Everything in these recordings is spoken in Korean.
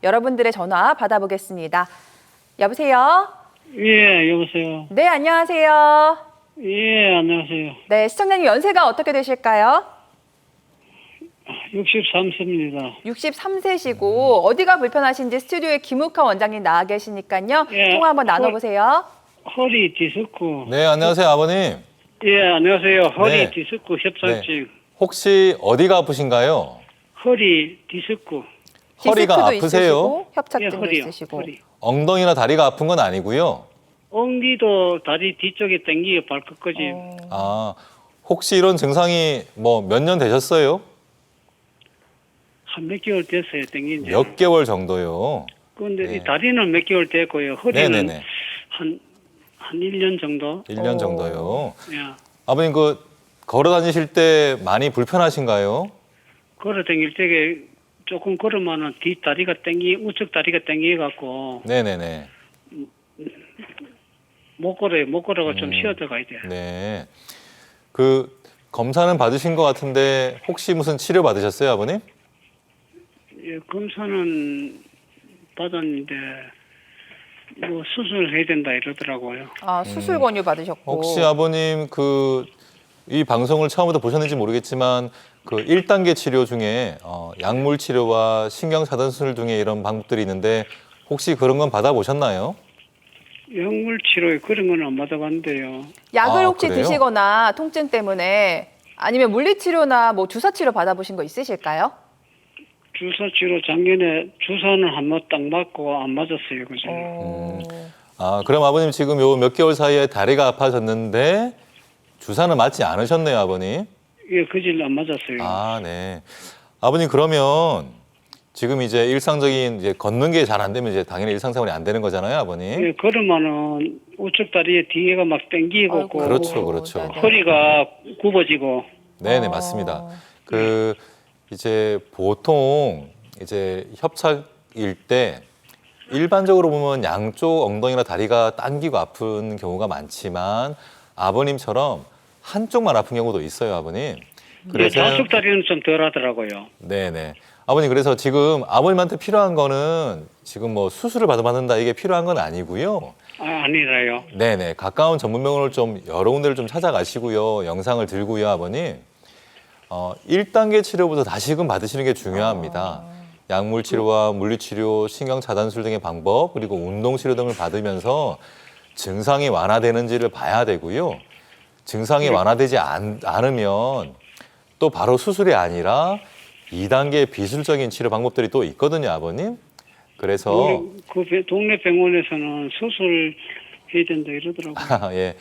여러분들의 전화 받아보겠습니다. 여보세요? 예, 여보세요. 네, 안녕하세요. 예, 안녕하세요. 네, 시청자님 연세가 어떻게 되실까요? 63세입니다. 63세시고 어디가 불편하신지 스튜디오에 김욱하 원장님 나와 계시니까요. 예, 통화 한번 나눠보세요. 허리 디스크. 네, 안녕하세요, 아버님. 예, 안녕하세요. 허리 네. 디스크 협착증. 혹시 어디가 아프신가요? 허리 디스크. 허리가 디스크도 아프세요? 있으시고 예, 협착증도 허리요. 있으시고. 허리. 엉덩이나 다리가 아픈 건 아니고요. 엉디도 다리 뒤쪽에 당기고 발끝까지. 아, 혹시 이런 증상이 뭐 몇 년 되셨어요? 한 몇 개월 됐어요, 당긴 지. 몇 개월 정도요? 근데 네. 이 다리는 몇 개월 됐고요. 허리는 네네네. 한 1년 정도. 1년 정도요. 예. 아버님 걸어 다니실 때 많이 불편하신가요? 걸어 다닐 때에 조금 걸으면은 뒷다리가 우측 다리가 당겨갖고 네네네. 못 걸어요. 못 걸어가 좀 쉬어서 가야 돼요. 네. 검사는 받으신 것 같은데 혹시 무슨 치료 받으셨어요, 아버님? 예, 검사는 받았는데 뭐 수술해야 된다 이러더라고요. 아, 수술 권유 받으셨고. 혹시 아버님 이 방송을 처음부터 보셨는지 모르겠지만 1단계 치료 중에 약물 치료와 신경 차단 수술 중에 이런 방법들이 있는데 혹시 그런 건 받아보셨나요? 약물 치료에 그런 건 안 받아봤는데요. 약을 아, 혹시 그래요? 드시거나 통증 때문에 아니면 물리치료나 뭐 주사치료 받아보신 거 있으실까요? 주사 치료 작년에 주사는 한 번 딱 맞고 안 맞았어요, 그죠? 그럼 아버님 지금 요 몇 개월 사이에 다리가 아파졌는데 주사는 맞지 않으셨네요, 아버님. 예, 그질 안 맞았어요. 아, 네. 아버님 그러면 지금 이제 일상적인 걷는 게 잘 안 되면 이제 당연히 일상생활이 안 되는 거잖아요, 아버님. 예, 걸으면은 우측 다리에 뒤에가 막 당기고 아이고, 그렇죠, 그렇죠. 네네. 허리가 굽어지고. 네네, 맞습니다. 이제 보통 이제 협착일 때 일반적으로 보면 양쪽 엉덩이나 다리가 당기고 아픈 경우가 많지만 아버님처럼 한쪽만 아픈 경우도 있어요, 아버님. 그래서 좌측 다리는 좀 덜하더라고요. 네네. 아버님 그래서 지금 아버님한테 필요한 거는 지금 뭐 수술을 받는다 이게 필요한 건 아니고요. 아니라요. 네네. 가까운 전문병원을 좀 여러 군데를 좀 찾아가시고요. 영상을 들고요, 아버님. 1단계 치료부터 다시금 받으시는 게 중요합니다. 약물 치료와 물리 치료, 신경 차단술 등의 방법, 그리고 운동 치료 등을 받으면서 증상이 완화되는지를 봐야 되고요. 증상이 완화되지 않으면 또 바로 수술이 아니라 2단계 비술적인 치료 방법들이 또 있거든요, 아버님. 그래서 동네 병원에서는 수술 해야 된다 이러더라고요. 예,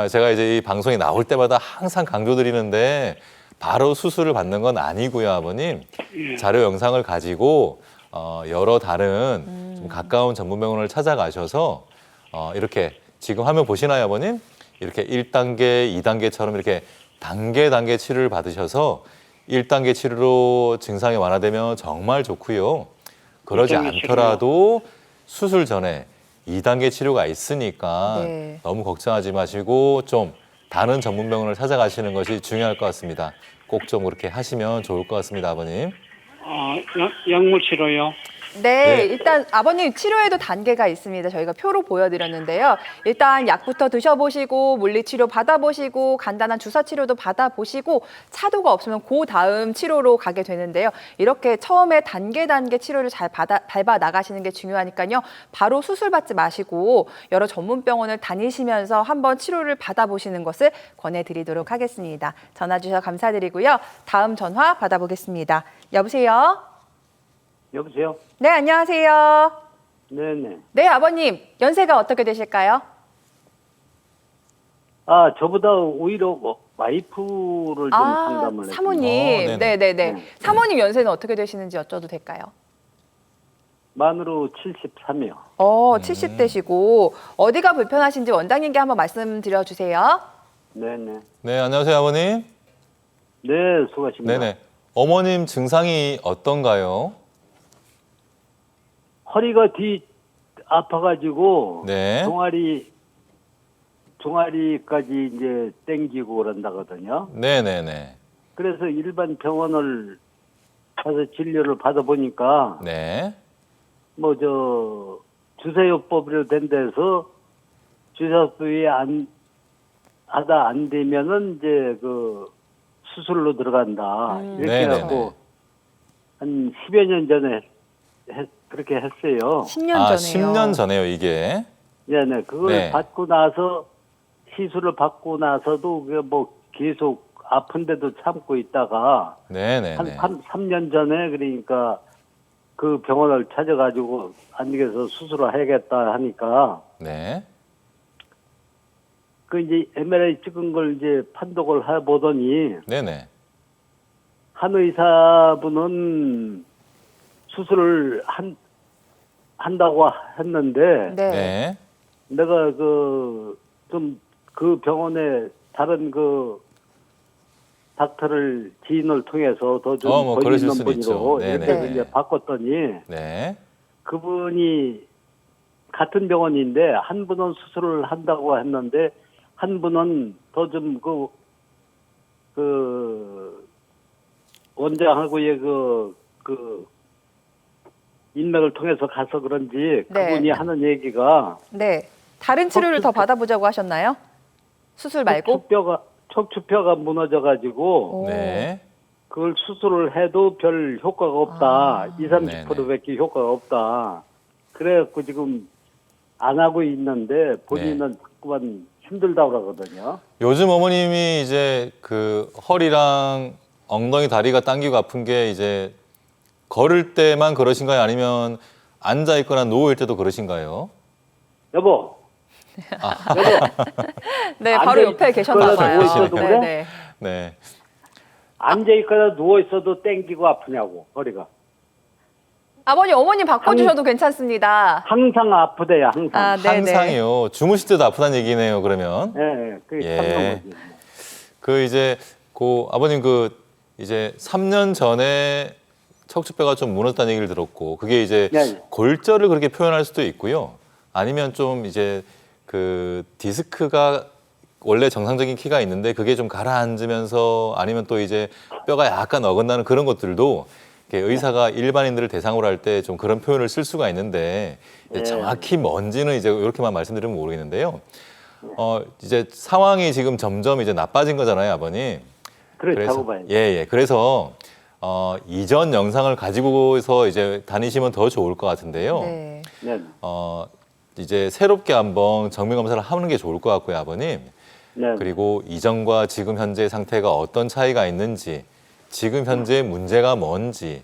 제가 이제 이 방송에 나올 때마다 항상 강조드리는데 바로 수술을 받는 건 아니고요, 아버님. 예. 자료 영상을 가지고 여러 다른 좀 가까운 전문병원을 찾아가셔서 이렇게 지금 화면 보시나요, 아버님? 이렇게 1단계, 2단계처럼 이렇게 단계 치료를 받으셔서 1단계 치료로 증상이 완화되면 정말 좋고요. 그러지 1단계 않더라도 수술 전에 2단계 치료가 있으니까 네. 너무 걱정하지 마시고 좀 다른 전문병원을 찾아가시는 것이 중요할 것 같습니다. 꼭 좀 그렇게 하시면 좋을 것 같습니다, 아버님. 약물 치료요. 네, 네. 일단 아버님 치료에도 단계가 있습니다. 저희가 표로 보여드렸는데요. 일단 약부터 드셔보시고 물리치료 받아보시고 간단한 주사치료도 받아보시고 차도가 없으면 그 다음 치료로 가게 되는데요. 이렇게 처음에 단계 치료를 잘 밟아 나가시는 게 중요하니까요. 바로 수술 받지 마시고 여러 전문병원을 다니시면서 한번 치료를 받아보시는 것을 권해드리도록 하겠습니다. 전화 주셔서 감사드리고요. 다음 전화 받아보겠습니다. 여보세요? 여보세요? 네, 안녕하세요. 네네. 네, 아버님. 연세가 어떻게 되실까요? 저보다 오히려 와이프를 좀 상담을 했어요. 사모님. 네네. 네네네. 네. 사모님 연세는 어떻게 되시는지 여쭤도 될까요? 만으로 73이요. 70대시고 어디가 불편하신지 원장님께 한번 말씀드려 주세요. 네네. 네, 안녕하세요, 아버님. 네, 수고하십니다. 네네. 어머님 증상이 어떤가요? 허리가 아파가지고 네. 종아리까지 이제 땡기고 그런다거든요. 네네네. 그래서 일반 병원을 가서 진료를 받아보니까 네. 뭐 저 주사요법으로 된 데서 주사 수위 안 되면은 이제 그 수술로 들어간다 이렇게 네네네. 해갖고 한 10여 년 전에 그렇게 했어요. 10년 아, 전에요. 10년 전에요, 이게. 네네. 그걸 네. 받고 나서 시술을 받고 나서도 그게 뭐 계속 아픈데도 참고 있다가 네네네. 한 3년 전에 그러니까 그 병원을 찾아가지고 안 되겠어 수술을 해야겠다 하니까 네. 그 이제 MRI 찍은 걸 이제 판독을 해보더니 네네. 한 의사분은 수술을 한다고 했는데 네. 네. 내가 그 병원에 다른 그 닥터를 지인을 통해서 더 좀 뭐 권위 그러실 있는 수는 분으로 있죠. 이렇게 네네. 이제 바꿨더니 네. 그분이 같은 병원인데 한 분은 수술을 한다고 했는데 한 분은 더 좀 그 원장하고의 그 인맥을 통해서 가서 그런지 네. 그분이 하는 얘기가 네. 다른 치료를 더 받아보자고 하셨나요? 수술 말고? 척추뼈가 무너져가지고 오. 네. 그걸 수술을 해도 별 효과가 없다. 20, 30%밖에 효과가 없다. 그래갖고 지금 안 하고 있는데 본인은 자꾸만 힘들다고 그러거든요. 요즘 어머님이 이제 그 허리랑 엉덩이 다리가 당기고 아픈 게 이제 걸을 때만 그러신가요? 아니면 앉아 있거나 누워 있을 때도 그러신가요? 여보, 네, 바로 옆에 계셨나 앉아 봐요. 있어도 네, 그래? 네. 네. 앉아있거나 누워있어도 땡기고 아프냐고, 허리가. 아버님, 어머님 바꿔주셔도 괜찮습니다. 항상 아프대요, 항상. 아, 네네. 항상이요. 주무실 때도 아프다는 얘기네요, 그러면. 예, 그게 예. 참는 거지. 그 이제 그 아버님 그 이제 3년 전에 척추뼈가 좀 무너졌다는 얘기를 들었고 그게 이제 네. 골절을 그렇게 표현할 수도 있고요. 아니면 좀 이제 그 디스크가 원래 정상적인 키가 있는데 그게 좀 가라앉으면서 아니면 또 이제 뼈가 약간 어긋나는 그런 것들도 이렇게 의사가 일반인들을 대상으로 할 때 좀 그런 표현을 쓸 수가 있는데 이제 네. 정확히 뭔지는 이제 이렇게만 말씀드리면 모르겠는데요. 이제 상황이 지금 점점 이제 나빠진 거잖아요, 아버님. 그렇다고 봐요. 예. 그래서 이전 영상을 가지고서 이제 다니시면 더 좋을 것 같은데요. 네. 네. 이제 새롭게 한번 정밀 검사를 하는 게 좋을 것 같고요, 아버님. 네. 그리고 이전과 지금 현재 상태가 어떤 차이가 있는지, 지금 현재 문제가 뭔지,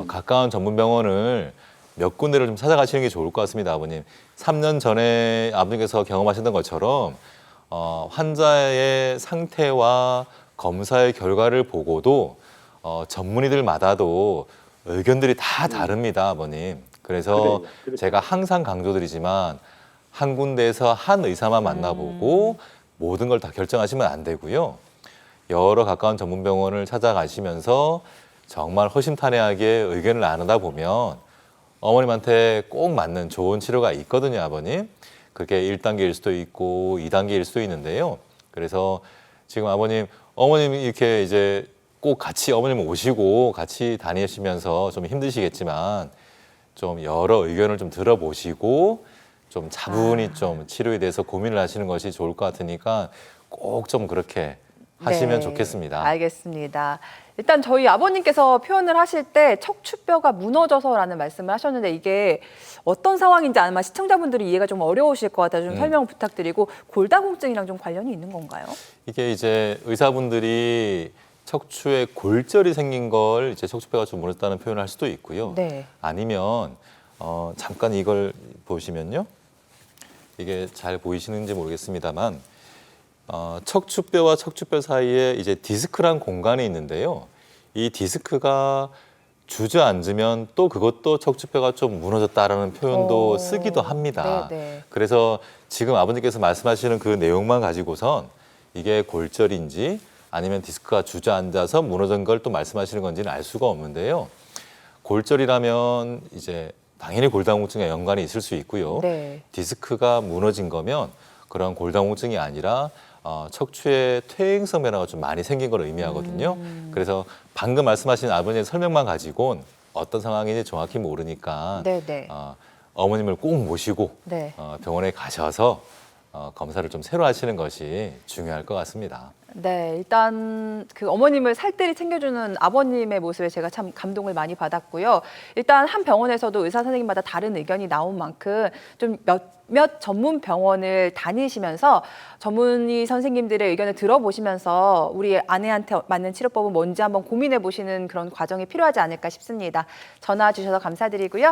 가까운 전문 병원을 몇 군데를 좀 찾아가시는 게 좋을 것 같습니다, 아버님. 3년 전에 아버님께서 경험하셨던 것처럼 환자의 상태와 검사의 결과를 보고도 전문의들마다도 의견들이 다 다릅니다, 아버님. 그래서 그래요. 제가 항상 강조드리지만 한 군데에서 한 의사만 만나보고 모든 걸 다 결정하시면 안 되고요. 여러 가까운 전문 병원을 찾아가시면서 정말 허심탄회하게 의견을 나누다 보면 어머님한테 꼭 맞는 좋은 치료가 있거든요, 아버님. 그게 1단계일 수도 있고 2단계일 수도 있는데요. 그래서 지금 어머님이 이렇게 이제 꼭 같이 어머님 오시고 같이 다니시면서 좀 힘드시겠지만 좀 여러 의견을 좀 들어보시고 좀 차분히 좀 치료에 대해서 고민을 하시는 것이 좋을 것 같으니까 꼭 좀 그렇게 하시면 네, 좋겠습니다. 알겠습니다. 일단 저희 아버님께서 표현을 하실 때 척추뼈가 무너져서라는 말씀을 하셨는데 이게 어떤 상황인지 아마 시청자분들이 이해가 좀 어려우실 것 같아요. 좀 설명 부탁드리고 골다공증이랑 좀 관련이 있는 건가요? 이게 이제 의사분들이 척추에 골절이 생긴 걸 이제 척추뼈가 좀 무너졌다는 표현을 할 수도 있고요. 네. 아니면 잠깐 이걸 보시면요. 이게 잘 보이시는지 모르겠습니다만 척추뼈와 척추뼈 사이에 이제 디스크란 공간이 있는데요. 이 디스크가 주저앉으면 또 그것도 척추뼈가 좀 무너졌다라는 표현도 쓰기도 합니다. 네네. 그래서 지금 아버님께서 말씀하시는 그 내용만 가지고선 이게 골절인지 아니면 디스크가 주저앉아서 무너진 걸 또 말씀하시는 건지는 알 수가 없는데요. 골절이라면 이제 당연히 골다공증에 연관이 있을 수 있고요. 네. 디스크가 무너진 거면 그런 골다공증이 아니라 척추에 퇴행성 변화가 좀 많이 생긴 걸 의미하거든요. 그래서 방금 말씀하신 아버님의 설명만 가지고는 어떤 상황인지 정확히 모르니까 네네. 어머님을 꼭 모시고 네. 병원에 가셔서 검사를 좀 새로 하시는 것이 중요할 것 같습니다. 네, 일단 그 어머님을 살뜰히 챙겨주는 아버님의 모습에 제가 참 감동을 많이 받았고요. 일단 한 병원에서도 의사 선생님마다 다른 의견이 나온 만큼 좀 몇몇 전문 병원을 다니시면서 전문의 선생님들의 의견을 들어보시면서 우리 아내한테 맞는 치료법은 뭔지 한번 고민해 보시는 그런 과정이 필요하지 않을까 싶습니다. 전화 주셔서 감사드리고요.